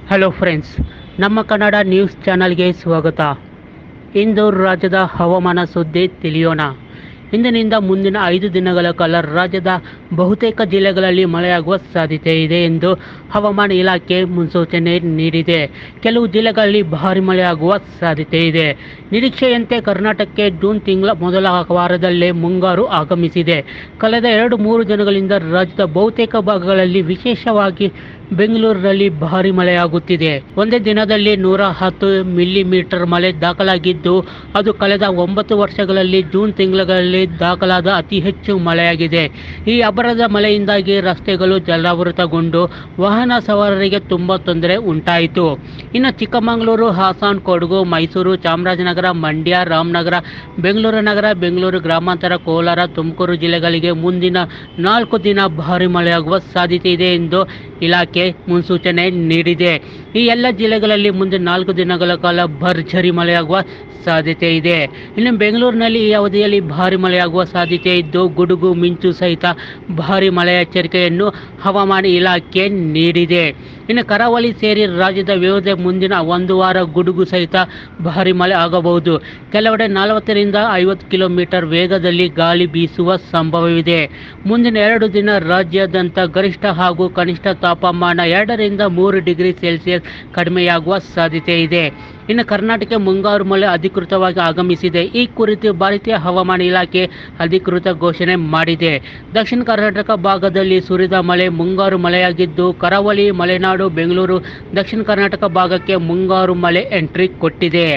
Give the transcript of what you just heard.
Hello friends, ನಮ್ಮ Kannada news ಚಾನಲ್ಗೆ ಸ್ವಾಗತ. ಇಂದು ರಾಜ್ಯದ ಹವಾಮಾನ ಸುದ್ದಿ ತಿಳಿಯೋಣ. ಇಂದಿನಿಂದ ಮುಂದಿನ 5 ದಿನಗಳ ಕಾಲ ರಾಜ್ಯದ ಬಹುತೇಕ ಜಿಲ್ಲೆಗಳಲ್ಲಿ ಮಳೆಯಾಗುವ ಸಾಧ್ಯತೆ ಇದೆ ಎಂದು ಹವಾಮಾನ ಇಲಾಖೆ ಮುನ್ಸೂಚನೆ ನೀಡಿದೆ. ಕೆಲವು ಜಿಲ್ಲೆಗಳಲ್ಲಿ ಭಾರೀ ಮಳೆಯಾಗುವ ಸಾಧ್ಯತೆ ಇದೆ. ನಿರೀಕ್ಷೆಯಂತೆ ಕರ್ನಾಟಕಕ್ಕೆ ಜೂನ್ ತಿಂಗಳ ಮೊದಲ ವಾರದಲ್ಲೇ ಮುಂಗಾರು ಆಗಮಿಸಿದೆ. ಕಳೆದ 2-3 ದಿನಗಳಿಂದ ರಾಜ್ಯದ ಬಹುತೇಕ ಭಾಗಗಳಲ್ಲಿ, ವಿಶೇಷವಾಗಿ ಬೆಂಗಳೂರಿನಲ್ಲಿ ಭಾರೀ ಮಳೆಯಾಗುತ್ತಿದೆ. ಒಂದೇ ದಿನದಲ್ಲಿ 110 ಮಿಲಿಮೀಟರ್ ಮಳೆ ದಾಖಲಾಗಿದ್ದು, ಅದು ಕಳೆದ 9 ವರ್ಷಗಳಲ್ಲಿ ಜೂನ್ ತಿಂಗಳಲ್ಲಿ ದಾಖಲಾದ ಅತಿ ಹೆಚ್ಚು ಮಳೆಯಾಗಿದೆ. ಈ ಅಬ್ಬರದ ಮಳೆಯಿಂದಾಗಿ ರಸ್ತೆಗಳು ಜಲಾವೃತಗೊಂಡು ವಾಹನ ಸವಾರರಿಗೆ ತುಂಬಾ ತೊಂದರೆ ಉಂಟಾಯಿತು. ಇನ್ನು ಚಿಕ್ಕಮಗಳೂರು, ಹಾಸನ, ಕೊಡಗು, ಮೈಸೂರು, ಚಾಮರಾಜನಗರ, ಮಂಡ್ಯ, ರಾಮನಗರ, ಬೆಂಗಳೂರು ನಗರ, ಬೆಂಗಳೂರು ಗ್ರಾಮಾಂತರ, ಕೋಲಾರ, ತುಮಕೂರು ಜಿಲ್ಲೆಗಳಿಗೆ ಮುಂದಿನ 4 ದಿನ ಭಾರೀ ಮಳೆಯಾಗುವ ಸಾಧ್ಯತೆ ಇದೆ ಎಂದು ಇಲಾಖೆ ಮುನ್ಸೂಚನೆ ನೀಡಿದೆ. ಈ ಎಲ್ಲ ಜಿಲ್ಲೆಗಳಲ್ಲಿ ಮುಂದಿನ 4 ದಿನಗಳ ಕಾಲ ಭರ್ಜರಿ ಮಳೆಯಾಗುವ ಸಾಧ್ಯತೆ ಇದೆ. ಇನ್ನು ಬೆಂಗಳೂರಿನಲ್ಲಿ ಈ ಅವಧಿಯಲ್ಲಿ ಭಾರೀ ಮಳೆಯಾಗುವ ಸಾಧ್ಯತೆ ಇದ್ದು, ಗುಡುಗು ಮಿಂಚು ಸಹಿತ ಭಾರೀ ಮಳೆಯ ಎಚ್ಚರಿಕೆಯನ್ನು ಹವಾಮಾನ ಇಲಾಖೆ ನೀಡಿದೆ. ಇನ್ನು ಕರಾವಳಿ ಸೇರಿ ರಾಜ್ಯದ ವಿವಿಧ ಮುಂದಿನ 1 ವಾರ ಗುಡುಗು ಸಹಿತ ಭಾರೀ ಮಳೆ ಆಗಬಹುದು. ಕೆಲವೆಡೆ 40 ರಿಂದ 50 ಕಿಲೋಮೀಟರ್ ವೇಗದಲ್ಲಿ ಗಾಳಿ ಬೀಸುವ ಸಂಭವವಿದೆ. ಮುಂದಿನ 2 ದಿನ ರಾಜ್ಯಾದ್ಯಂತ ಗರಿಷ್ಠ ಹಾಗೂ ಕನಿಷ್ಠ ತಾಪಮಾನ 2 ರಿಂದ 3 ಡಿಗ್ರಿ ಸೆಲ್ಸಿಯಸ್ ಕಡಿಮೆಯಾಗುವ ಸಾಧ್ಯತೆ ಇದೆ. ಇನ್ನು ಕರ್ನಾಟಕ ಮುಂಗಾರು ಮಳೆ ಅಧಿಕೃತವಾಗಿ ಆಗಮಿಸಿದೆ. ಈ ಕುರಿತು ಭಾರತೀಯ ಹವಾಮಾನ ಇಲಾಖೆ ಅಧಿಕೃತ ಘೋಷಣೆ ಮಾಡಿದೆ. ದಕ್ಷಿಣ ಕರ್ನಾಟಕ ಭಾಗದಲ್ಲಿ ಸುರಿದ ಮಳೆ ಮುಂಗಾರು ಮಳೆಯಾಗಿದ್ದು, ಕರಾವಳಿ, ಮಲೆನಾಡು, ಬೆಂಗಳೂರು, ದಕ್ಷಿಣ ಕರ್ನಾಟಕ ಭಾಗಕ್ಕೆ ಮುಂಗಾರು ಮಳೆ ಎಂಟ್ರಿ ಕೊಟ್ಟಿದೆ.